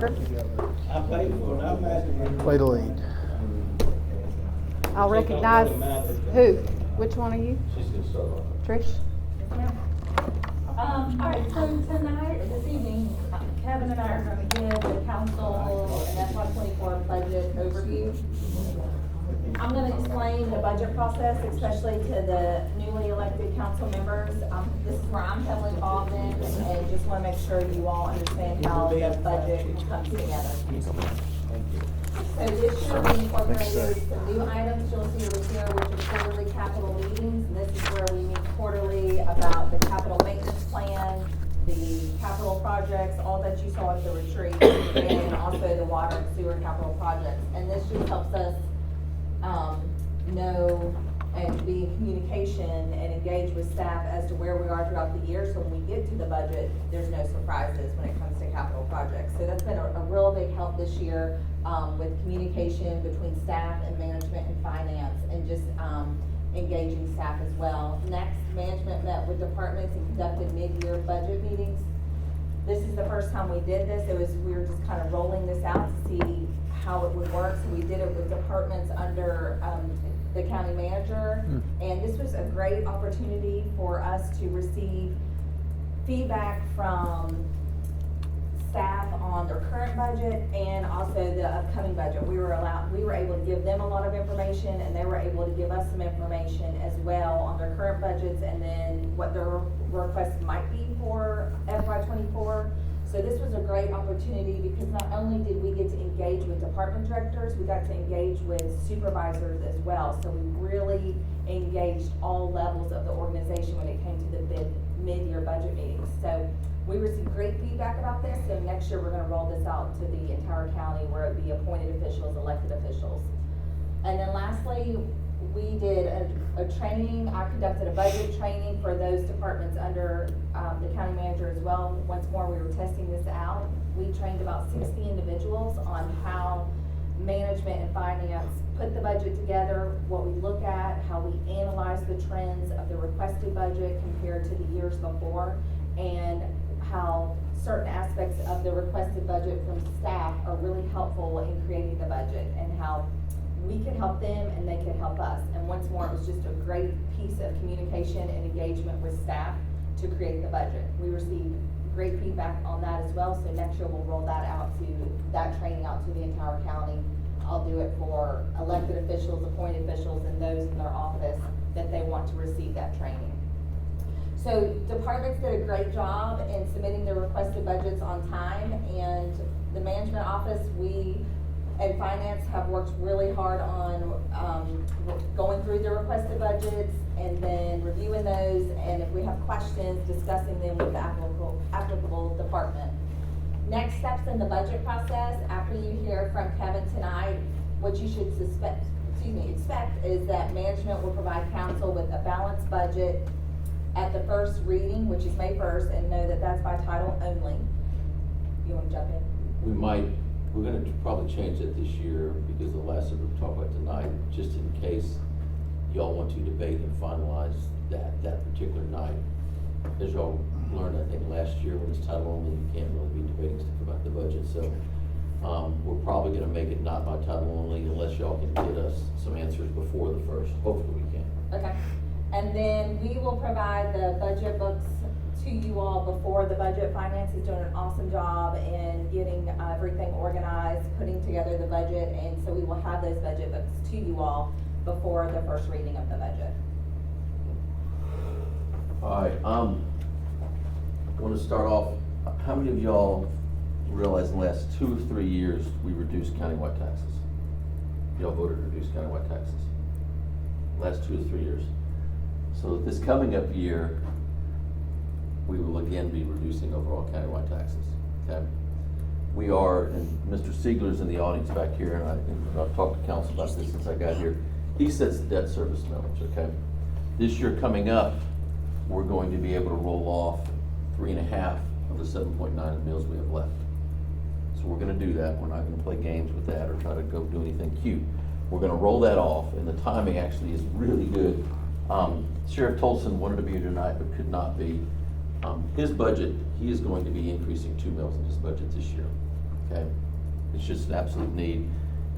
I paid for it, I'm asking. Way to lead. I'll recognize who? Which one are you? She's gonna start off. Trish? All right, so tonight, this evening, Kevin and I are gonna give the council an FY '24 budget overview. I'm gonna explain the budget process, especially to the newly elected council members. This is where I'm heavily involved in, and just wanna make sure you all understand how the budget comes together. So this year we incorporated some new items you'll see over here, which are quarterly capital meetings. And this is where we meet quarterly about the capital maintenance plan, the capital projects, all that you saw at the retreat, and also the water and sewer capital projects. And this just helps us know and be in communication and engage with staff as to where we are throughout the year. So when we get to the budget, there's no surprises when it comes to capital projects. So that's been a real big help this year with communication between staff and management and finance, and just engaging staff as well. Next, management met with departments and conducted mid-year budget meetings. This is the first time we did this. We were just kind of rolling this out to see how it would work. So we did it with departments under the county manager. And this was a great opportunity for us to receive feedback from staff on their current budget and also the upcoming budget. We were able to give them a lot of information, and they were able to give us some information as well on their current budgets and then what their requests might be for FY '24. So this was a great opportunity because not only did we get to engage with department directors, we got to engage with supervisors as well. So we really engaged all levels of the organization when it came to the mid-year budget meetings. So we received great feedback about this. So next year we're gonna roll this out to the entire county, where it be appointed officials, elected officials. And then lastly, we did a training. I conducted a budget training for those departments under the county manager as well. Once more, we were testing this out. We trained about 60 individuals on how management and finance put the budget together, what we look at, how we analyze the trends of the requested budget compared to the years before, and how certain aspects of the requested budget from staff are really helpful in creating the budget, and how we can help them and they can help us. And once more, it was just a great piece of communication and engagement with staff to create the budget. We received great feedback on that as well. So next year we'll roll that training out to the entire county. I'll do it for elected officials, appointed officials, and those in their office that they want to receive that training. So departments did a great job in submitting their requested budgets on time, and the management office, and finance have worked really hard on going through the requested budgets and then reviewing those, and if we have questions, discussing them with the applicable department. Next steps in the budget process, after you hear from Kevin tonight, what you should expect is that management will provide council with a balanced budget at the first reading, which is May 1st, and know that that's by title only. You want to jump in? We're gonna probably change that this year because the last that we're talking about tonight, just in case y'all want to debate and finalize that particular night. As y'all learned, I think, last year, when it's title only, you can't really be debating stuff about the budget. So we're probably gonna make it not by title only unless y'all can get us some answers before the first. Hopefully we can. Okay. And then we will provide the budget books to you all before the budget. Finance is doing an awesome job in getting everything organized, putting together the budget, and so we will have those budget books to you all before the first reading of the budget. All right, I want to start off, how many of y'all realize in the last 2 or 3 years we reduced countywide taxes? Y'all voted to reduce countywide taxes. Last 2 to 3 years. So this coming up year, we will again be reducing overall countywide taxes, okay? We are, and Mr. Siegler's in the audience back here, and I've talked to council about this since I got here. He sets the debt service millage, okay? This year coming up, we're going to be able to roll off 3.5 of the 7.9 mills we have left. So we're gonna do that. We're not gonna play games with that or try to go do anything cute. We're gonna roll that off, and the timing actually is really good. Sheriff Tolson wanted to be here tonight, but could not be. His budget, he is going to be increasing 2 mills in his budget this year. okay? It's just an absolute need.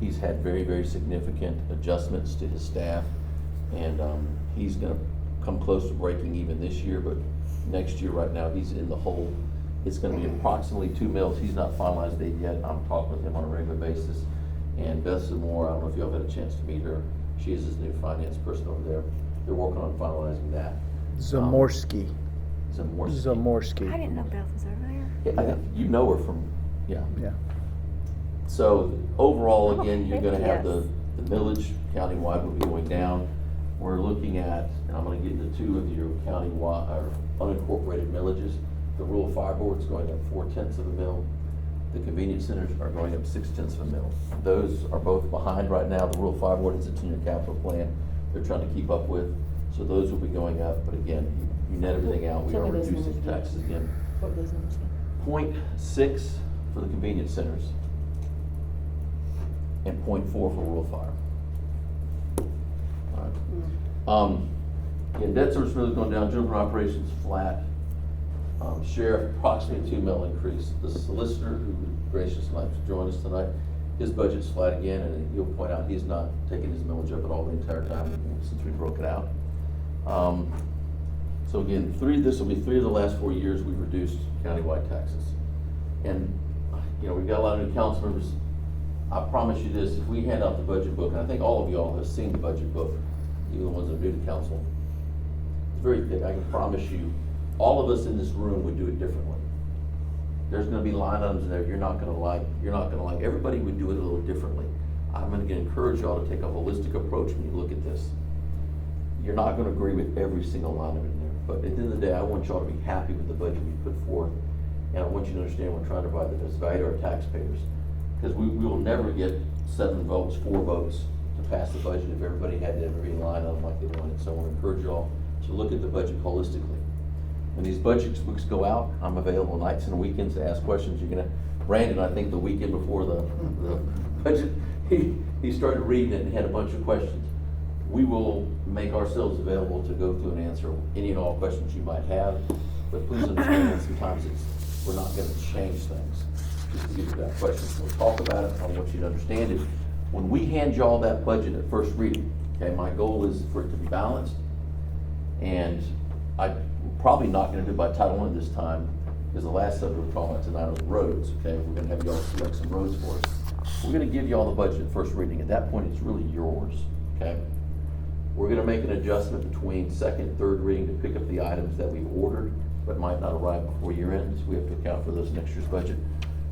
He's had very, very significant adjustments to his staff, and he's gonna come close to breaking even this year, but next year, right now, he's in the hole. It's gonna be approximately 2 mils. He's not finalized date yet. I'm talking with him on a regular basis. And Beth Zamora, I don't know if y'all had a chance to meet her. She is his new finance person over there. They're working on finalizing that. Zamorsky. Zamorsky. Zamorsky. I didn't know Beth was over there. Yeah, I think you know her from, yeah. Yeah. So overall, Oh, again, you're gonna heck have yes. the millage countywide will be going down. We're looking at, and I'm gonna get into 2 of your countywide, or unincorporated millages. The rural fire board's going up 4/10 of a mil. The convenience centers are going up 6/10 of a mil. Those are both behind right now. The rural fire board is a 10-year capital plan they're trying to keep up with. So those will be going up, but again, you net everything out, we Tell are me those reducing numbers again. taxes again. What those numbers again? 0.6 for the convenience centers and 0.4 for rural fire. All right. Yeah, debt service really going down, juvenile operations flat. Sheriff, approximately 2 mil increase. The solicitor, who was gracious enough to join us tonight, his budget's flat again, and you'll point out he's not taking his millage up at all the entire time since we broke it out. So again, this will be 3 of the last 4 years we've reduced countywide taxes. And, you know, we've got a lot of new council members. I promise you this, if we hand out the budget book, and I think all of y'all have seen the budget book, even the ones that are new to council, it's very thick. I can promise you, all of us in this room would do it differently. There's gonna be line items in there you're not gonna like. Everybody would do it a little differently. I'm gonna encourage y'all to take a holistic approach when you look at this. You're not gonna agree with every single line item in there, but at the end of the day, I want y'all to be happy with the budget we put forth. And I want you to understand we're trying to provide the best value to our taxpayers. Because we will never get 7 votes, 4 votes to pass the budget if everybody had every line item like they wanted. So I want to encourage y'all to look at the budget holistically. When these budget books go out, I'm available nights and weekends to ask questions. Brandon, I think the weekend before the budget, he started reading it and had a bunch of questions. We will make ourselves available to go through and answer any and all questions you might have. But please understand, sometimes we're not gonna change things. Just to give you that question, we'll talk about it. I want you to understand it. When we hand y'all that budget at first reading, okay, my goal is for it to be balanced. And I'm probably not gonna do it by Title I this time, because the last subject we're talking about tonight was roads, okay? We're gonna have y'all select some roads for us. We're gonna give y'all the budget at first reading. At that point, it's really yours, okay? We're gonna make an adjustment between second and third reading to pick up the items that we've ordered, but might not arrive before year end, so we have to account for those next year's budget.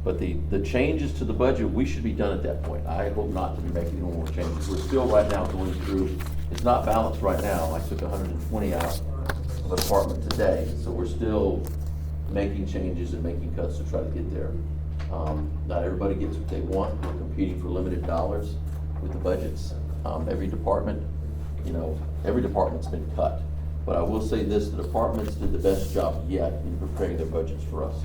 But the changes to the budget, we should be done at that point. I hope not to be making any more changes. We're still right now going through, it's not balanced right now. I took 120 out of the department today, so we're still making changes and making cuts to try to get there. Not everybody gets what they want. We're competing for limited dollars with the budgets. Every department's been cut. But I will say this, the departments did the best job yet in preparing their budgets for us.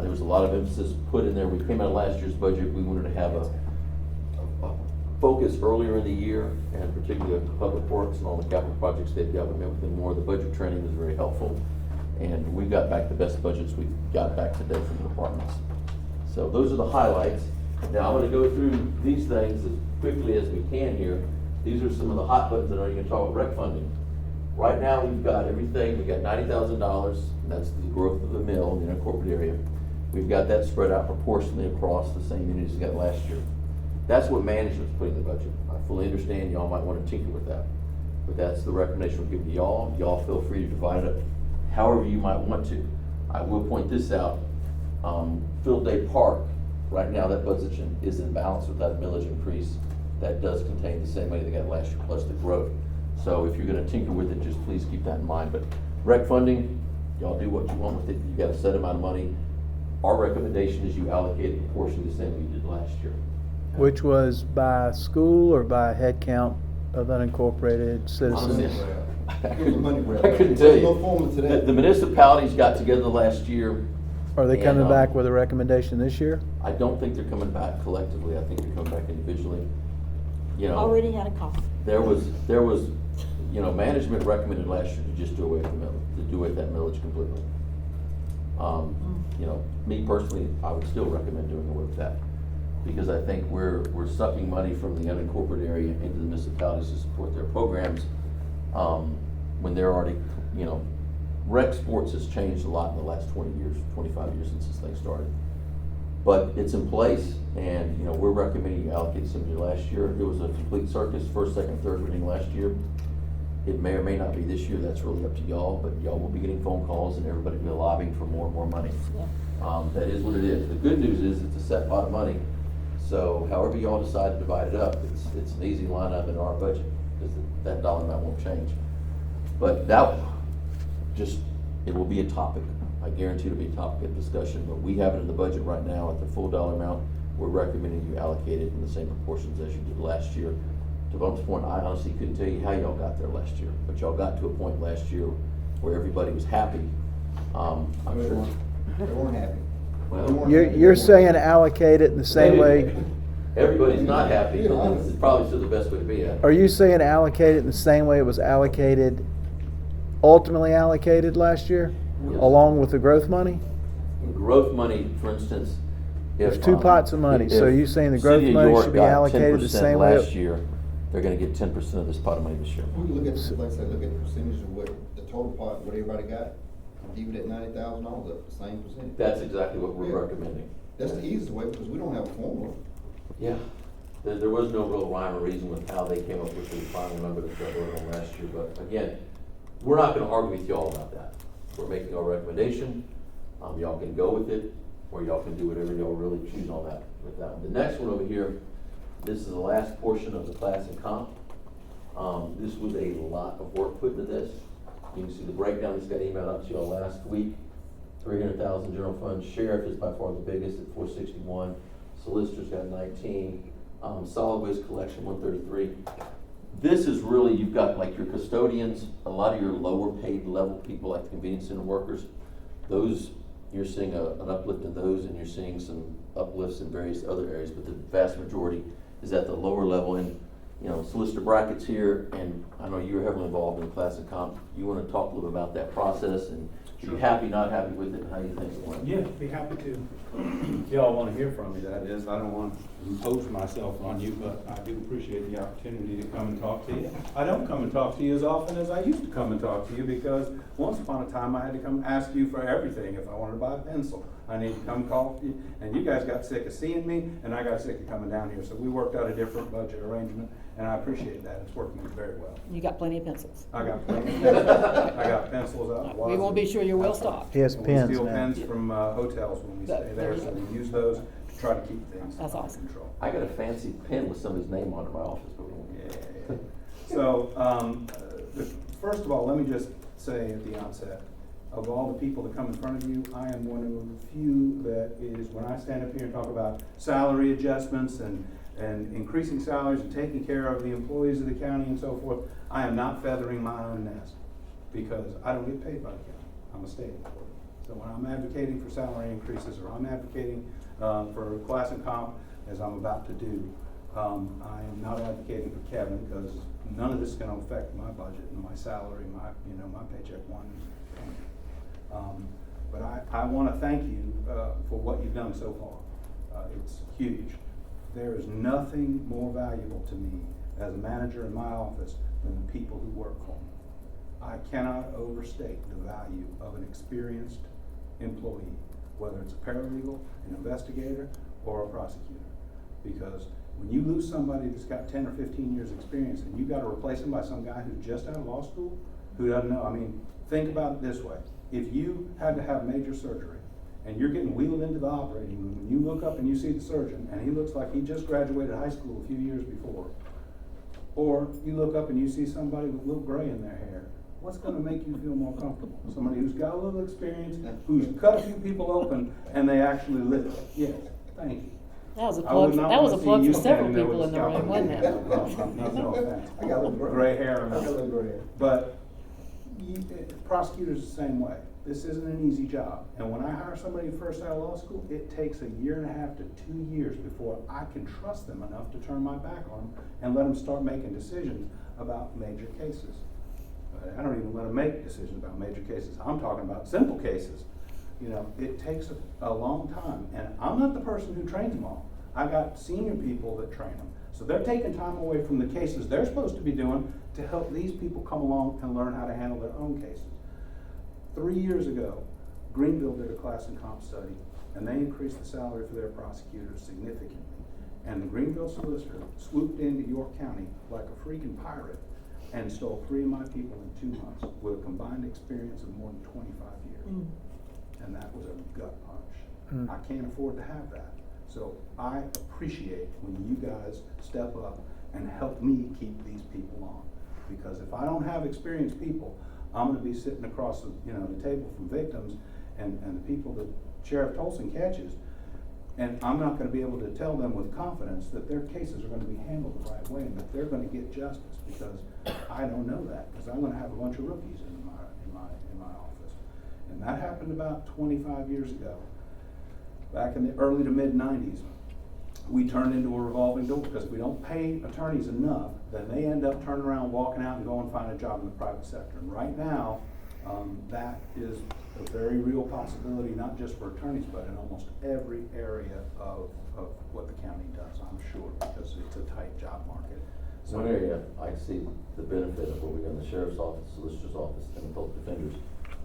There was a lot of emphasis put in there. We came out of last year's budget, we wanted to have a focus earlier in the year, and particularly on public works and all the capital projects they've got, we met with them more. The budget training was very helpful, and we got back the best budgets we got back today from the departments. So those are the highlights. Now I'm gonna go through these things as quickly as we can here. These are some of the hot buttons that are going to talk about rec funding. Right now, we've got everything. We've got $90,000. That's the growth of the mill in the corporate area. We've got that spread out proportionally across the same units we got last year. That's what management's putting in the budget. I fully understand y'all might want to tinker with that, but that's the recommendation we're giving to y'all. Y'all feel free to divide it up however you might want to. I will point this out. Field Day Park, right now that budget is in balance with that millage increase. That does contain the same money they got last year plus the growth. So if you're gonna tinker with it, just please keep that in mind. But rec funding, y'all do what you want with it. You got a set amount of money. Our recommendation is you allocate a proportion the same way you did last year. Which was by school or by head count of unincorporated citizens? I couldn't tell you. The municipalities got together last year. Are they coming And, back with a recommendation this year? I don't think they're coming back collectively. I think they're coming back individually. You know, Already had a cost. there was, management recommended last year to just do away with the millage, to do away with that millage completely. You know, me personally, I would still recommend doing away with that. Because I think we're sucking money from the unincorporated area into the municipalities to support their programs, when they're already, you know, rec sports has changed a lot in the last 20 years, 25 years since this thing started. But it's in place, and, you know, we're recommending you allocate some money. Last year, it was a complete circus, first, second, third reading last year. It may or may not be this year, that's really up to y'all, but y'all will be getting phone calls and everybody will be lobbying for more and more money. That is what it is. The good news is it's a set pot of money, so however y'all decide to divide it up, it's an easy line up in our budget, because that dollar amount won't change. But that, just, it will be a topic. I guarantee it'll be a topic of discussion, but we have it in the budget right now at the full dollar amount. We're recommending you allocate it in the same proportions as you did last year. To Bum's point, I honestly couldn't tell you how y'all got there last year, but y'all got to a point last year where everybody was happy. I'm sure. They weren't happy. Well, You're saying allocate it in the same way, everybody's not happy, but it's probably still the best way to be at. are you saying allocate it in the same way it was allocated, ultimately allocated last year? Yes. Along with the growth money? Growth money, for instance, if. There's two pots of money, so if you're saying the growth City of money York should be got allocated the 10% same way? last year, they're gonna get 10% of this pot of money this year. We look at, like I said, look at the percentage of what the total pot, what everybody got, leave it at $90,000, the same percentage. That's exactly what we're Yeah. recommending. That's the easiest way, because we don't have a formula. Yeah, there was no real rhyme or reason with how they came up with the final number that they voted on last year, but again, we're not gonna argue with y'all about that. We're making our recommendation, y'all can go with it, or y'all can do whatever y'all really choose on that, with that one. The next one over here, this is the last portion of the class and comp. This was a lot of work put into this. You can see the breakdown, this got emailed out to y'all last week. 300,000 general fund, sheriff is by far the biggest at 461, solicitor's got 19, solid waste collection 133. This is really, you've got like your custodians, a lot of your lower paid level people like the convenience center workers. Those, you're seeing an uplift in those, and you're seeing some uplifts in various other areas, but the vast majority is at the lower level. And, you know, Solicitor Brackett's here, and I know you're heavily involved in class and comp. You wanna talk a little bit about that process, and are you happy, not happy with it, and how you think it went? Yeah, be happy to. If y'all want to hear from me, that is. I don't want to impose myself on you, but I do appreciate the opportunity to come and talk to you. I don't come and talk to you as often as I used to come and talk to you, because once upon a time I had to come ask you for everything. If I wanted to buy a pencil, I need to come call you, and you guys got sick of seeing me, and I got sick of coming down here. So we worked out a different budget arrangement, and I appreciate that. It's working very well. You got plenty of pencils. I got plenty of pencils. I got pencils out. We won't be sure you're well stocked. He has We pens steal now. pens from hotels when we stay there, so we use those to try to keep things That's under awesome. control. I got a fancy pen with somebody's name on it in my office, but we won't get Yeah. that. So, first of all, let me just say at the outset, of all the people that come in front of you, I am one of the few that is, when I stand up here and talk about salary adjustments and increasing salaries and taking care of the employees of the county and so forth, I am not feathering my own nest, because I don't get paid by the county. I'm a state employee. So when I'm advocating for salary increases, or I'm advocating for class and comp, as I'm about to do, I am not advocating for Kevin, because none of this is gonna affect my budget and my salary, my paycheck one. But I wanna thank you for what you've done so far. It's huge. There is nothing more valuable to me as a manager in my office than the people who work for me. I cannot overstate the value of an experienced employee, whether it's a paralegal, an investigator, or a prosecutor. Because when you lose somebody that's got 10 or 15 years experience, and you gotta replace them by some guy who's just out of law school, who doesn't know, I mean, think about it this way. If you had to have major surgery, and you're getting wheeled into the operating room, and you look up and you see the surgeon, and he looks like he just graduated high school a few years before, or you look up and you see somebody with a little gray in their hair, what's gonna make you feel more comfortable? Somebody who's got a little experience, who's cut a few people open, and they actually live. Yes, thank you. That was a I plug, would not that was a wanna see plug you for several standing there people with in the a room, scalpel. wasn't it? No offense. I got a little Gray hair. I got a little gray hair. But prosecutors the same way. This isn't an easy job. And when I hire somebody first out of law school, it takes 1.5 years to 2 years before I can trust them enough to turn my back on them and let them start making decisions about major cases. I don't even let them make decisions about major cases. I'm talking about simple cases. You know, it takes a long time, and I'm not the person who trains them all. I got senior people that train them. So they're taking time away from the cases they're supposed to be doing to help these people come along and learn how to handle their own cases. 3 years ago, Greenville did a class and comp study, and they increased the salary for their prosecutors significantly. And the Greenville solicitor swooped into York County like a freaking pirate and stole 3 of my people in 2 months with a combined experience of more than 25 years. And that was a gut punch. I can't afford to have that. So I appreciate when you guys step up and help me keep these people on. Because if I don't have experienced people, I'm gonna be sitting across the, the table from victims and the people that Sheriff Tolson catches, and I'm not gonna be able to tell them with confidence that their cases are gonna be handled the right way and that they're gonna get justice, because I don't know that, because I'm gonna have a bunch of rookies in my office. And that happened about 25 years ago. Back in the early to mid-90s, we turned into a revolving door, because if we don't pay attorneys enough, then they end up turning around, walking out and going and find a job in the private sector. And right now, that is a very real possibility, not just for attorneys, but in almost every area of what the county does, I'm sure, because it's a tight job market. So One area I see the benefit of what we got in the sheriff's office, solicitor's office, and the public defenders,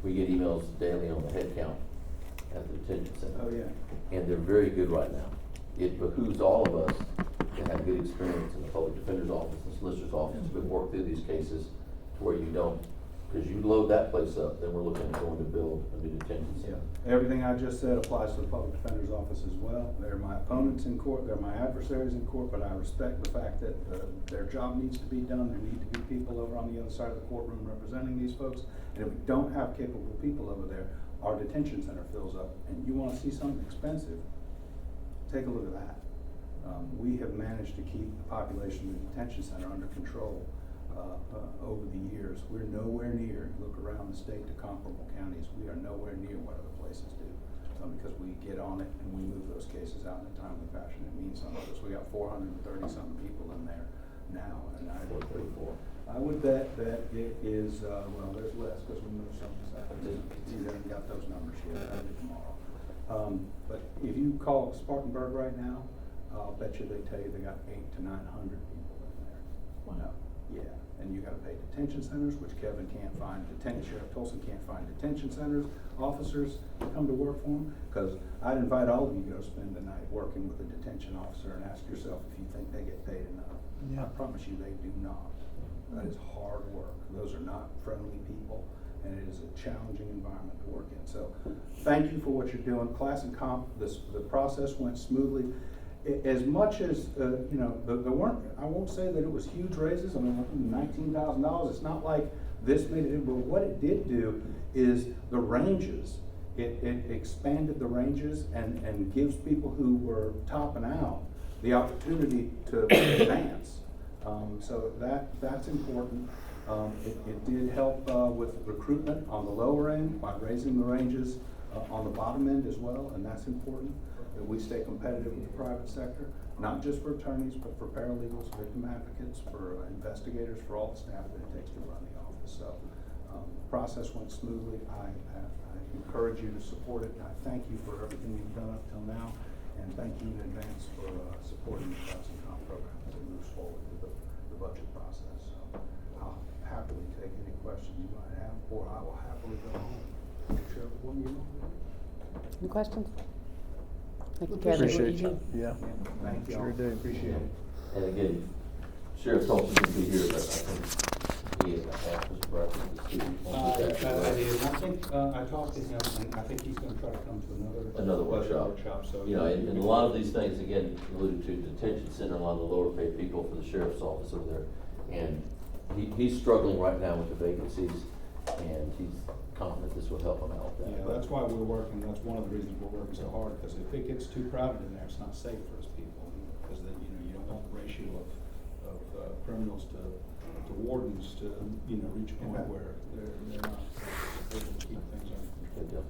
we get emails daily on the head count at the detention center. Oh, yeah. And they're very good right now. It behooves all of us to have good experience in the public defender's office and solicitor's office to work through these cases to where you don't, because you load that place up, then we're looking at going to build a new detention center. Everything I just said applies to the public defender's office as well. They're my opponents in court, they're my adversaries in court, but I respect the fact that their job needs to be done. There need to be people over on the other side of the courtroom representing these folks. And if we don't have capable people over there, our detention center fills up. And you wanna see something expensive, take a look at that. We have managed to keep the population of the detention center under control over the years. We're nowhere near, look around the state to comparable counties, we are nowhere near what other places do. Because we get on it and we move those cases out in a timely fashion. It means something to us. We got 430 something people in there now, and I would bet that it is, well, there's less, because we moved some this afternoon. You haven't got those numbers yet, I'll do tomorrow. But if you call Spartanburg right now, I'll bet you they tell you they got 800 to 900 people in there. Wow. Yeah, and you gotta pay detention centers, which Kevin can't find, Sheriff Tolson can't find detention centers, officers to come to work for him. Cause I'd invite all of you to go spend the night working with a detention officer and ask yourself if you think they get paid enough. Yeah. I promise you they do not. That is hard work. Those are not friendly people, and it is a challenging environment to work in. So, thank you for what you're doing. Class and comp, the process went smoothly. As much as, there weren't, I won't say that it was huge raises. I mean, $19,000, it's not like this made it, but what it did do is the ranges. It expanded the ranges and gives people who were topping out the opportunity to advance. So that's important. It did help with recruitment on the lower end by raising the ranges on the bottom end as well, and that's important, that we stay competitive with the private sector, not just for attorneys, but for paralegals, victim advocates, for investigators, for all the staff that it takes to run the office. So the process went smoothly. I encourage you to support it. I thank you for everything you've done up till now, and thank you in advance for supporting the class and comp program as it moves forward with the budget process. So I'll happily take any questions you might have, or I will happily go home. Sheriff, what do you want? Any questions? Thank you, We Kevin. Appreciate you you, yeah. Thank you. Sure do. Appreciate it. And again, Sheriff Tolson can be here, but I think he had asked Mr. Bradford to see. I did. I think, I talked to him, and I think he's gonna try to come to another workshop. So. You know, and a lot of these things, again, alluded to detention center, a lot of the lower paid people for the sheriff's office over there. And he's struggling right now with the vacancies, and he's confident this will help him out with that. Yeah, that's why we're working, that's one of the reasons we're working so hard, because if it gets too crowded in there, it's not safe for us people. Because then, you don't want the ratio of criminals to wardens to, reach a point where they're not able to keep things under control. Good deal.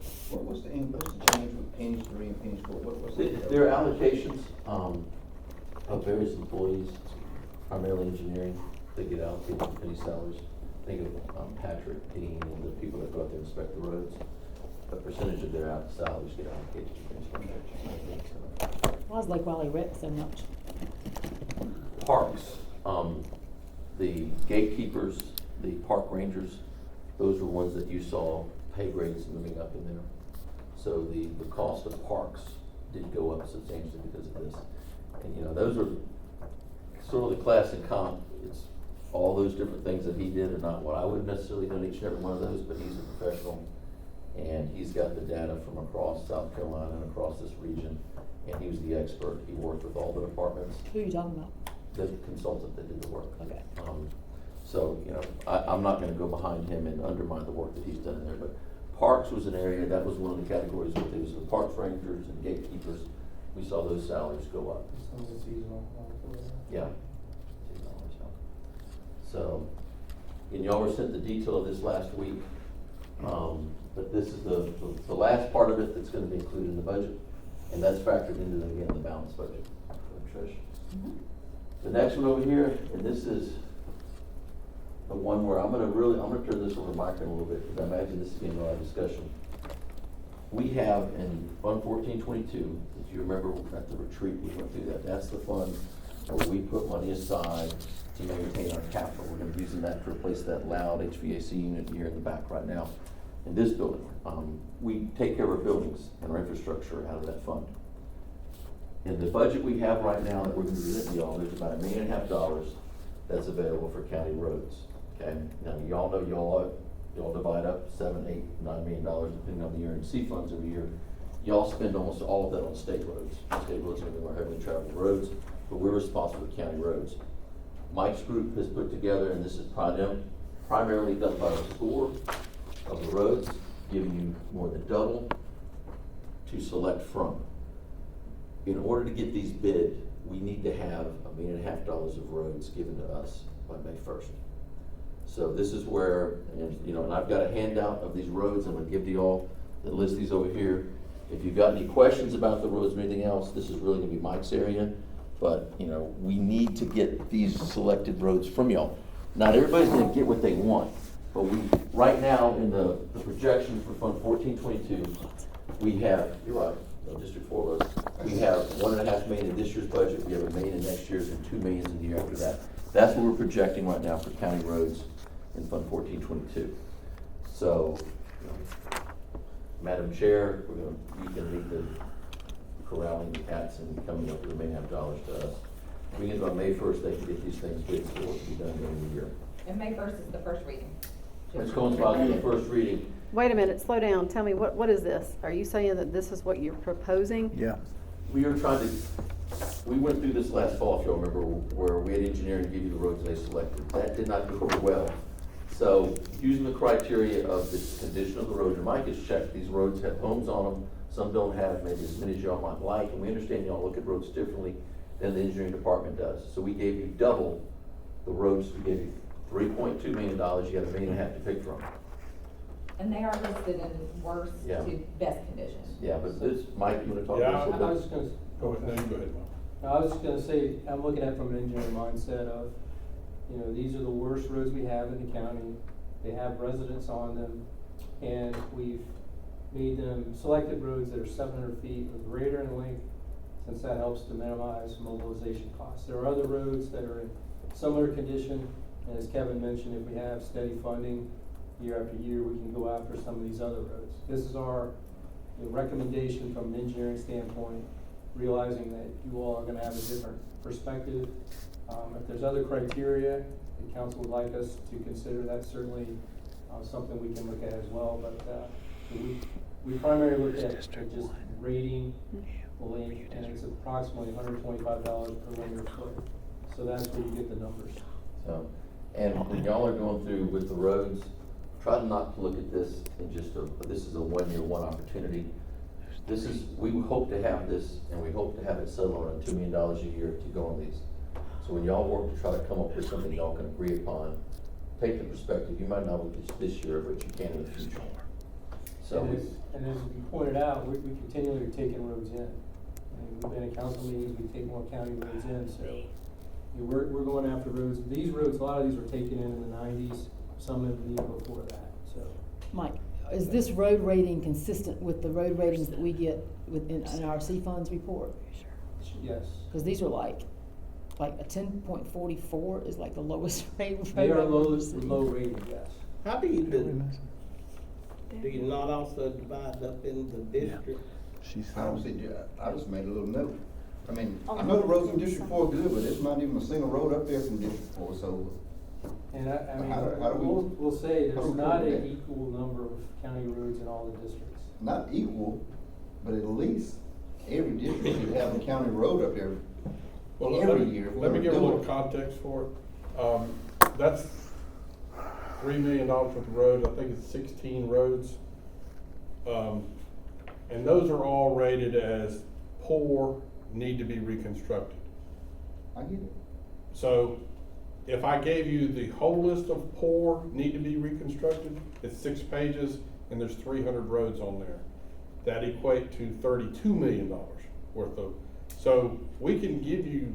What's the change with pennies 3 and pennies 4? What's There are allocations, of various employees, primarily engineering, that get allocated to penny salaries. Think of Patrick, Dean, and the people that go out there and inspect the roads. a percentage of their salaries get allocated to things like that. Why is Lake Valley Rec so much? Parks, the gatekeepers, the park rangers, those were ones that you saw pay grades moving up in there. So the cost of parks did go up substantially because of this. And you know, those are sort of the class and comp. It's all those different things that he did are not what I would necessarily done each and every one of those, but he's a professional. And he's got the data from across South Carolina and across this region. And he was the expert. He worked with all the departments, Who are you talking about? the consultant that did the work. Okay. So, you know, I'm not gonna go behind him and undermine the work that he's done in there, but parks was an area, that was one of the categories, where there was the parks rangers and gatekeepers. We saw those salaries go up. Yeah. So, and y'all were sent the detail of this last week. But this is the last part of it that's gonna be included in the budget, and that's factored into, again, the balanced budget. Trish? The next one over here, and this is the one where I'm gonna turn this over to Mike in a little bit, because I imagine this is gonna be a lot of discussion. We have in Fund 1422, if you remember at the retreat, we went through that. That's the fund where we put money aside to maintain our capital. We're gonna be using that to replace that loud HVAC unit here in the back right now in this building. We take care of our buildings and our infrastructure out of that fund. In the budget we have right now that we're gonna present to y'all, there's about $1.5 million that's available for county roads. Okay, now y'all know y'all divide up $7, $8, $9 million depending on the year in C funds every year. Y'all spend almost all of that on state roads. State roads are gonna be more heavily traveled roads, but we're responsible for county roads. Mike's group has put together, and this is primarily done by the score of the roads, giving you more than double to select from. In order to get these bid, we need to have $1.5 million of roads given to us by May 1st. So this is where, and I've got a handout of these roads I'm gonna give to y'all that list these over here. If you've got any questions about the roads or anything else, this is really gonna be Mike's area. But, we need to get these selected roads from y'all. Not everybody's gonna get what they want, but right now in the projection for Fund 1422, we have, you're right, District 4 roads, we have $1.5 million in this year's budget, we have $1 million in next year's, and $2 million in the year after that. That's what we're projecting right now for county roads in Fund 1422. So, Madam Chair, you can lead the corralling the cats and coming up with $1.5 million to us. We get about May 1st, they can get these things bid for what to be done during the year. And May 1st is the first reading. It's coincides with the first reading. Wait a minute, slow down. Tell me, what is this? Are you saying that this is what you're proposing? Yeah. We went through this last fall, if you'll remember, where we had engineering give you the roads they selected. That did not go over well. So using the criteria of the condition of the road, and Mike has checked, these roads have homes on them, some don't have maybe as many as y'all might like, and we understand y'all look at roads differently than the engineering department does. So we gave you double the roads, we gave you $3.2 million, you have $1.5 million to pick from. And they are listed in worst Yeah. to best condition. Yeah, but this, Mike, you wanna talk Yeah, about this a I little was bit? gonna, go ahead, go ahead. I was just gonna say, I'm looking at it from an engineering mindset of, these are the worst roads we have in the county. They have residents on them, and we've made them selected roads that are 700 feet or greater in length, since that helps to minimize mobilization costs. There are other roads that are in similar condition, and as Kevin mentioned, if we have steady funding year after year, we can go after some of these other roads. This is our recommendation from an engineering standpoint, realizing that you all are gonna have a different perspective. If there's other criteria the council would like us to consider, that's certainly something we can look at as well. But we primarily look at just rating length, and it's approximately $125 per linear foot. So that's where you get the numbers. So, and when y'all are going through with the roads, try not to look at this in just this is a 1 year, one opportunity. We hope to have this, and we hope to have it settled on $2 million a year to go on these. So when y'all work to try to come up with something y'all can agree upon, take the perspective, you might not look at this year, but you can in the future. So, And as we pointed out, we continually are taking roads in. We've been at council meetings, we take more county roads in, so we're going after roads. These roads, a lot of these were taken in the 90s, some even before that, so. Mike, is this road rating consistent with the road ratings that we get in our C funds report? Yes. Cause these are like a 10.44 is like the lowest rate. They are I've low, ever seen. low rated, yes. How do you do? Do you not also divide up in the district? She's. I don't see, I just made a little note. I mean, I know the roads in District 4 are good, but it's not even a single road up there from District 4, so. And I mean, How do we- we'll say how do there's we not prove an that? equal number of county roads in all the districts. Not equal, but at least every district should have a county road up there Well, every year. if we're let me gonna give a do little it. context for it. That's $3 million worth of roads, I think it's 16 roads. And those are all rated as poor, need to be reconstructed. I get it. So if I gave you the whole list of poor, need to be reconstructed, it's 6 pages and there's 300 roads on there. That equate to $32 million worth of, so we can give you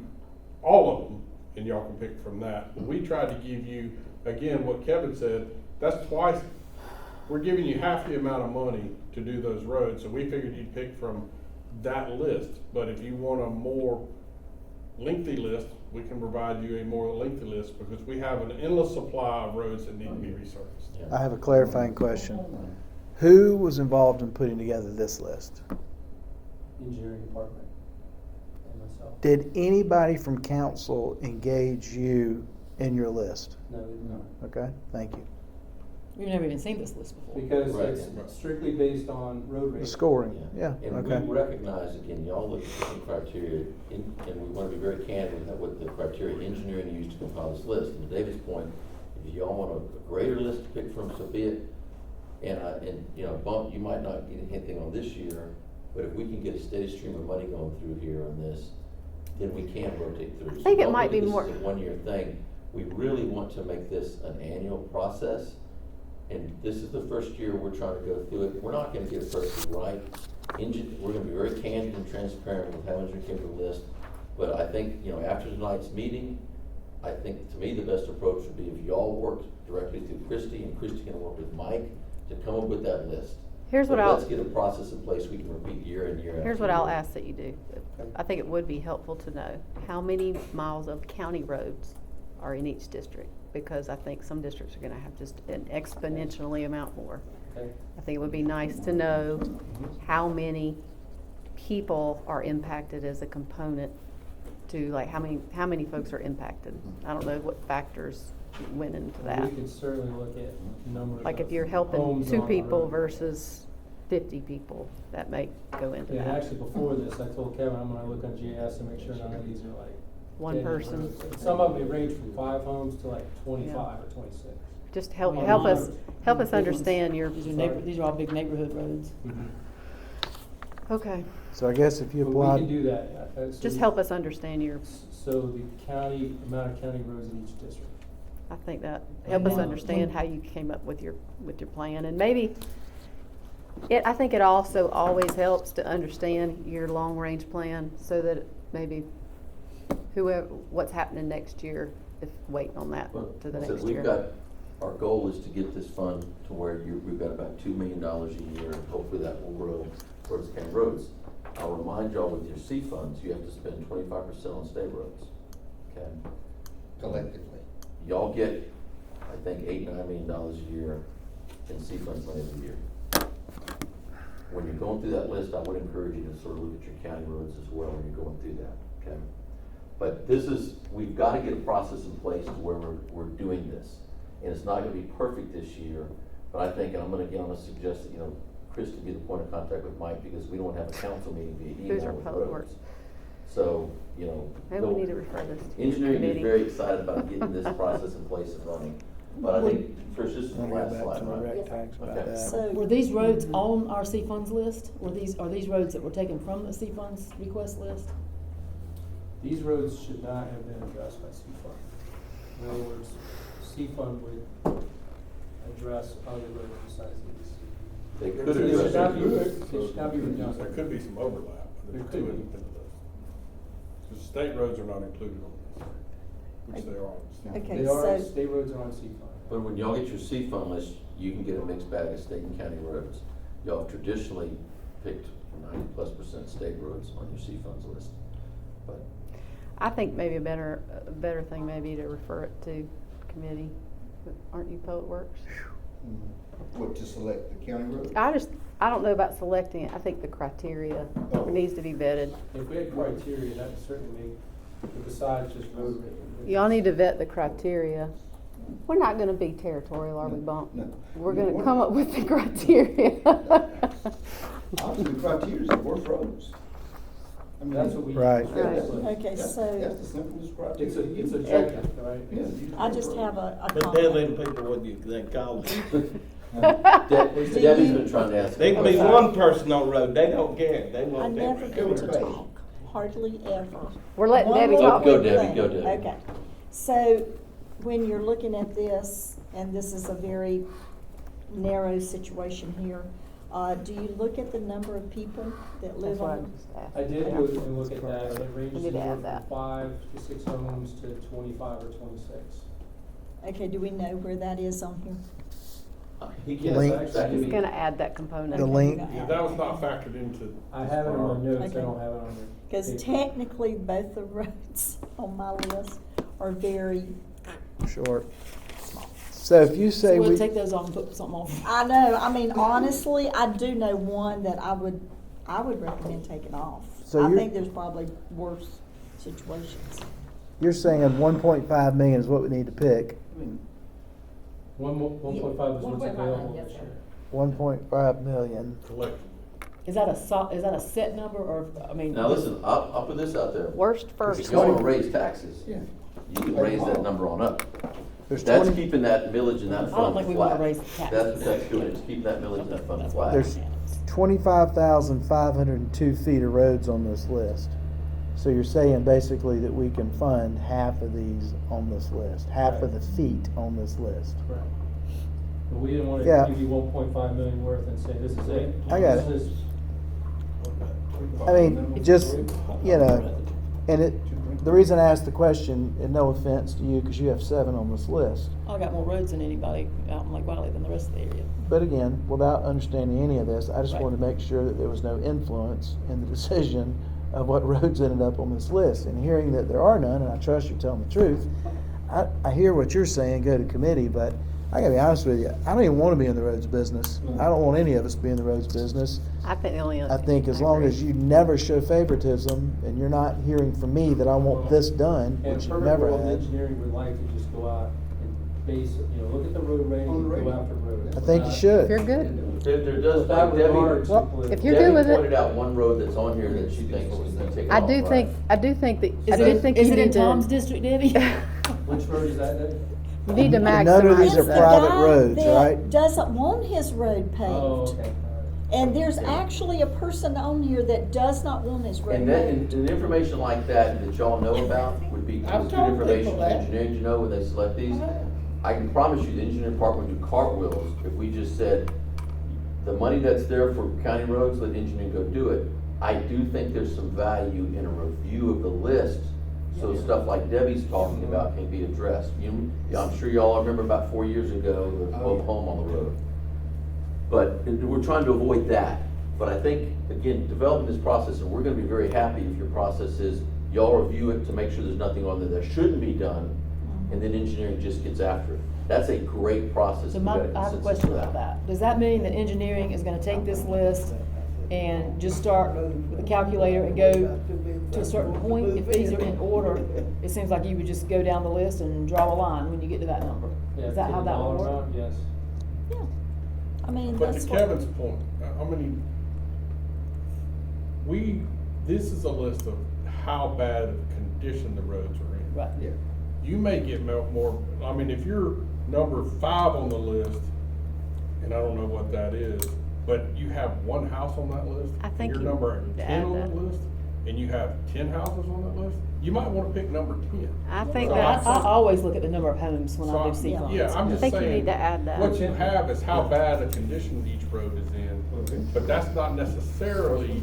all of them and y'all can pick from that. We tried to give you, again, what Kevin said, that's twice, we're giving you half the amount of money to do those roads, so we figured you'd pick from that list. But if you want a more lengthy list, we can provide you a more lengthy list because we have an endless supply of roads that need to be resurfaced. I have a clarifying question. Who was involved in putting together this list? Engineering department and myself. Did anybody from council engage you in your list? No, we did not. Okay, thank you. We've never even seen this list before. Because Right. it's strictly based on road The rating. scoring, yeah, And okay. we recognize, again, y'all look at different criteria, and we wanna be very candid with what the criteria engineering used to compile this list. And to David's point, if y'all want a greater list to pick from, so be it. And you know, bump, you might not get anything on this year, but if we can get a steady stream of money going through here on this, then we can rotate through. I think it So might don't be look at more- this as a one-year thing. We really want to make this an annual process. And this is the first year we're trying to go through it. We're not gonna get it perfectly right. We're gonna be very candid and transparent with how engineer came to the list. But I think, you know, after tonight's meeting, I think to me the best approach would be if y'all worked directly through Christie and Christie can work with Mike to come up with that list. Here's what But I'll. Let's get a process in place we can repeat year in, year after. Here's what I'll year. ask that you do. I think it would be helpful to know how many miles of county roads are in each district, because I think some districts are gonna have just an exponentially amount more. Okay. I think it would be nice to know how many people are impacted as a component to, like, how many folks are impacted. I don't know what factors went into that. We could certainly look at numbers. Like if of you're helping homes 2 on a people road. versus 50 people, that may go into Yeah, that. actually, before this, I told Kevin I'm gonna look on GIS and make sure none of these are like. One dead person. roads. Some of them range from 5 homes to like 25 or 26. Just help, Yeah, help mine us, are help us big ones. understand your, These are all big neighborhood roads. okay, So I guess if you But we can applied, do that. So just we- help us understand your, So the county, amount of county roads in each district. I think that, help us now, understand when- how you came up with your plan, and maybe, I think it also always helps to understand your long-range plan, so that maybe whoever, what's happening next year, if waiting on that Well, to the so next we've year. got, our goal is to get this fund to where we've got about $2 million a year, and hopefully that will grow towards county roads. I'll remind y'all with your C funds, you have to spend 25% on state roads, okay? Collectively. Y'all get, I think, $8-9 million a year in C funds money every year. When you're going through that list, I would encourage you to sort of look at your county roads as well when you're going through that, okay? But this is, we've gotta get a process in place to where we're doing this. And it's not gonna be perfect this year, but I think, and I'm gonna suggest that, you know, Chris can be the point of contact with Mike, because we don't want to have a council meeting via Who's our email with public roads. works? So, you know. Maybe we need to refer this to Engineering is committee. very excited about getting this process in place and running, but I think, Trish, this is the I'll go last back slide, to the right? rec tax about Okay. that. Were these roads on our C funds list? Are these roads that were taken from the C funds request list? These roads should not have been addressed by C-Fund. In other words, C-Fund would address other roads besides these. They could They address should not be, it. they should not be redundant. There could be some overlap, but There there's could two be. independent lists. Because state roads are not included on this, which they are. Okay, They are, so- state roads are on C-Fund. But when y'all get your C fund list, you can get a mixed bag of state and county roads. Y'all have traditionally picked 90+% state roads on your C funds list. But I think maybe a better thing maybe to refer it to committee. Aren't you Public Works? What, to select the county road? I don't know about selecting it. I think the criteria needs to be vetted. If we had criteria, that would certainly make, besides just road rating. Y'all need to vet the criteria. We're not gonna be territorial, are we, Bump? No. We're gonna come up with the criteria. Obviously, the criteria is the worst roads. I mean, That's what we. Right. Okay, That's so the simplest criteria. It's a checklist, right? Yeah. I just have a But comment. they're letting people, what you, they call it. Debbie's been trying to ask. There can be one person on the road, they don't care, they I want never that. get to talk, hardly ever. We're letting One Debbie little talk. Go, quick Debbie, thing. go, Debbie. Okay, so when you're looking at this, and this is a very narrow situation here, do you look at the number of people that That's live what I on? just asked. I did go and look at that, and it We ranges need to add anywhere that. from 5 to 6 homes to 25 or 26. Okay, do we know where that is on here? He can, Link. that can He's be, gonna add that component. The link. Yeah, that was not factored into. I have it in my notes, I Okay. don't have it on there. Because technically, both the roads on my list are very, Short. So if you so say we'll we, take those off and put something on. I know, I mean, honestly, I do know one that I would recommend taking off. So I you're- think there's probably worse situations. you're saying 1.5 million is what we need to pick, 1.5 is what's 1.5, available yes, this sir. year. 1.5 million. Collect. Is that a set number, or, I mean? now listen, I'll put this out there. Worst If first. y'all wanna raise taxes, Yeah. you can raise that number on up. There's That's 20 keeping that millage and that I don't fund think we wanna flat. raise the That's taxes. what that's doing, is keeping that millage and that fund That's flat. There's 25,502 feet of roads on this list. So you're saying basically that we can fund half of these on this list, half of the feet on this list. Right. But we didn't wanna Yeah. give you 1.5 million worth and say, this is it. I got it. This is- I mean, just, you know, and the reason I asked the question, and no offense to you, because you have 7 on this list. I got more roads than anybody out in Lake Valley than the rest of the area. But again, without understanding any of this, I just Right. wanted to make sure that there was no influence in the decision of what roads ended up on this list. And hearing that there are none, and I trust you're telling the truth, I hear what you're saying, go to committee, but I gotta be honest with you, I don't even wanna be in the roads business. I don't want any of us to be in the roads business. I think the only other. I think as long as you never show favoritism, and you're not hearing from me that I want this done, And which you Permit never World had. Engineering would like to just go out and base, look at the road rating On and the go rating. after roads. I think you If should. you're good, There does, That like was Debbie, hard to Well, put- if you're good with Debbie pointed it, out one road that's on here that she thinks should be taken I off, do right? think that, Is I do think is you it in need Tom's to, district, Debbie? Which road is that, Debbie? you need to None of these maximize. are It's the private guy roads, that right? doesn't want his road paved. Oh, okay, all right. And there's actually a person on here that does not want his road And that, paved. and information like that y'all know about would be I've good told information people for that. engineers to know when they select these. I can promise you, the engineering department would do cartwheels if we just said, the money that's there for county roads, let engineering go do it. I do think there's some value in a review of the list, so stuff like Debbie's talking about can be addressed. I'm sure y'all remember about 4 years ago, the mobile home on the road. But we're trying to avoid that. But I think, again, developing this process, and we're gonna be very happy if your process is, y'all review it to make sure there's nothing on there that shouldn't be done, and then engineering just gets after it. That's a great process. So We got I have a consensus question for about that. Does that mean that engineering is gonna take this list and just start with a calculator and go to a certain point? If these are in order, it seems like you would just go down the list and draw a line when you get to that number. Yeah, Is that to how the that would dollar work? amount, yes. Yeah. I mean, But that's to what. Kevin's point, this is a list of how bad of condition the roads are in. Right. Yeah. You may get more, if you're number 5 on the list, and I don't know what that is, but you have one house on that list, I and think you're you number need to 10 add on that. that list, and you have 10 houses on that list, you might wanna pick number 10. I think So that's, I always look at the number of homes when I do C funds. Yeah, I'm I just think you need saying, to add that. what you have is how bad a condition each road is in, but that's not necessarily,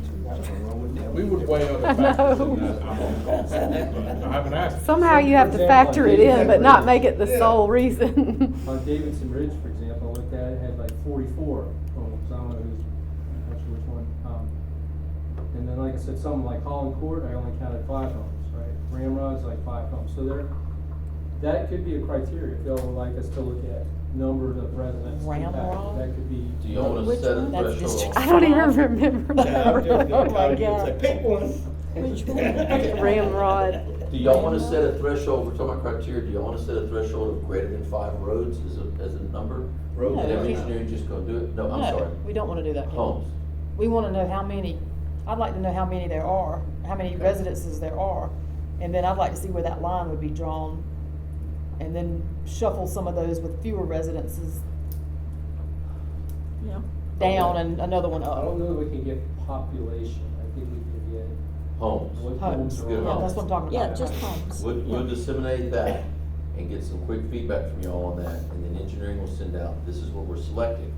we would weigh other I factors know. in that. I haven't asked. Somehow you have to factor it in, but not make it the sole reason. On Davidson Ridge, for example, I looked at it, it had like 44 homes, I don't know who's, I'm not sure which one. And then, like I said, something like Holland Court, I only counted 5 homes, right? Ramrod's like 5 homes, so that could be a criteria, if y'all would like us to look at number of residents. Ramrod? impacted. That could be. Do y'all wanna Which set a one? That's threshold? District I don't even remember Yeah, I'm just that. gonna Oh, call my you and say, God. pick one. Which one? Ramrod. Do y'all wanna set a threshold, we're talking about criteria, do y'all wanna set a threshold of greater than 5 roads as a number? Roads. And then No. engineering just gonna do it? No, I'm sorry, No, we don't wanna do that. Ken. homes. We wanna know how many, I'd like to know how many there are, how many residences there are. And then I'd like to see where that line would be drawn. And then shuffle some of those with fewer residences down and another one I don't up. know if we can get population, I think we can get Homes. what Homes, homes are Good on. yeah, homes. that's what I'm talking about. Yeah, just homes. We'll disseminate that and get some quick feedback from y'all on that, and then engineering will send out, this is what we're selecting.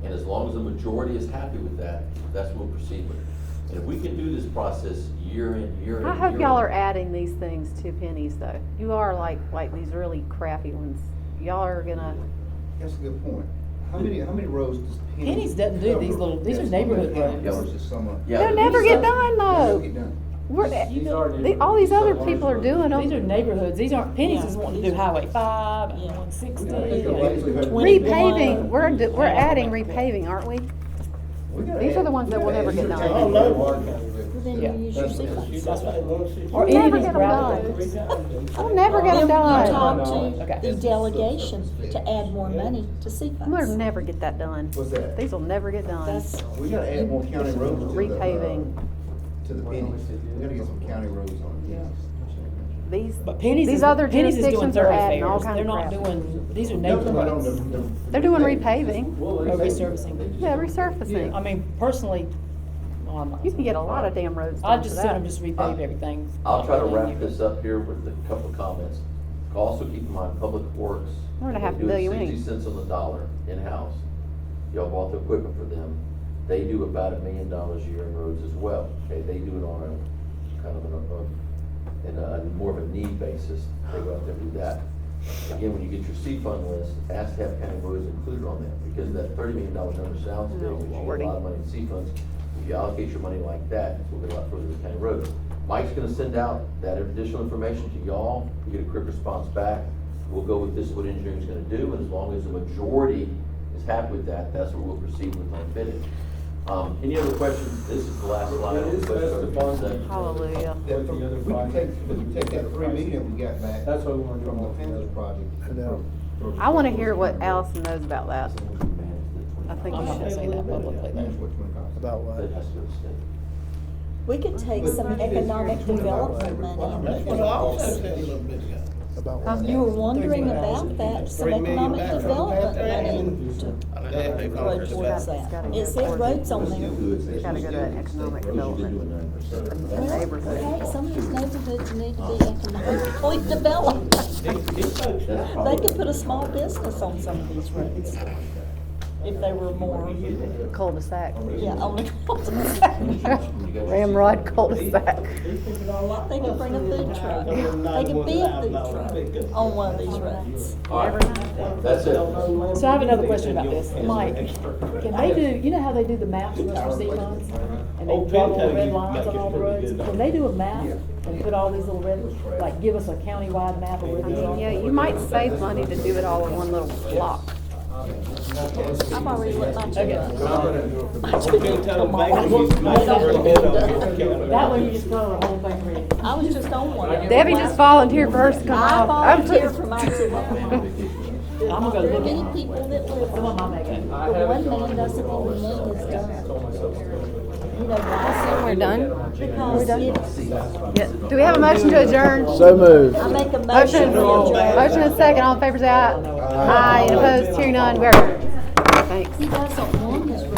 And as long as the majority is happy with that, that's what we'll proceed with. And if we can do this process year in, year in, I year hope y'all in, are adding these things to pennies though. You are like these really crappy ones. Y'all are gonna, That's a good point. How many roads does Penny's? Penny's doesn't do these little, these are neighborhood roads. Versus some of. Yeah, they'll but never these get are- done though. Get done. We're, These are all these other neighborhoods. people are doing These are them. neighborhoods, these aren't, Penny's is wanting to do Highway 5 and Yeah. 160. Yeah. and- Repaving, we're adding repaving, aren't we? These are the ones that will never get Oh, done. no. Well, then Yeah. you use your sequence. That's right. We'll Or any of never these get them gravel done. roads. We'll never get them Then we done. talk Okay. to the delegation to add more money to sequence. We'll never get that done. What's that? These will never get done. That's, We gotta add more county roads to the, Repaving. to the Penny's. We gotta get some county roads on it. These, But Penny's these is, other Penny's is doing jurisdictions are adding all thoroughfares, kinds they're of not crap. doing, these are No, no, no, neighborhoods. no. They're doing repaving. Or resurfacing. Yeah, I resurfacing. mean, personally, well, I'm not. You can get a lot of damn roads I'd done for just send them that. just repave everything. I'll try to wrap this up here with a couple of comments. Also keep in mind, Public Works. We're gonna have they to do it million wing. 60 cents on the dollar in-house. Y'all bought the equipment for them. They do about $1 million a year in roads as well. Okay, they do it on a kind of more of a need basis. They go out there and do that. Again, when you get your C-fund list, ask to have county roads included on that, because that $30 million number sounds big, Oh, but you get Lordy. a lot of money in C-funds. If you allocate your money like that, we'll get a lot further with county roads. Mike's gonna send out that additional information to y'all, you get a quick response back. We'll go with this, is what engineering's gonna do, and as long as the majority is happy with that, that's where we'll proceed with my bidding. Any other questions? This is the last slide. It is best to fund Hallelujah. Yeah, With the other we can projects. take that 3 million we got back That's what we want to do. from the Kansas project. I wanna hear what Allison knows about that. I think I'm you not gonna should. say that publicly Manage though. what's gonna cost. About what? That has to go to state. we could take some economic development money That's and what put I it also there. said a little bit ago. About Huh? what? You were wondering about that, some 3 million economic back from development that money and- to They go conquered the towards back. that. It said roads on there. Gotta go to economic development. Neighborhood. Hey, some of these neighborhoods need to be economically developed. They could put a small business on some of these roads if they were more, Cul-de-sac. yeah, on the cul-de-sac. Ramrod cul-de-sac. They could bring a food truck. They could be a food truck on one of these roads. All right, that's it. So I have another question about this. Mike, can they do, you know how they do the maps for us for C-funds? And they draw little red lines on all the roads? Can they do a map and put all these little red, like give us a countywide map of where these are? Yeah, you might save money to do it all in one little block. I've already let my two Okay. That way you just put the whole thing ready. I was just on one. Debbie just volunteered first to come I off. volunteered for my two. I'm gonna go There are look many at it. people that live Some of on them I it. make it. But one man doesn't even need his done. You know why? We're done? Because it's, Yeah. Do we have a motion to adjourn? So moved. I make a Motion, motion to adjourn. motion and second, all in favor say aye. Aye, and opposed, hearing none, we're adjourned. Thanks. He doesn't want his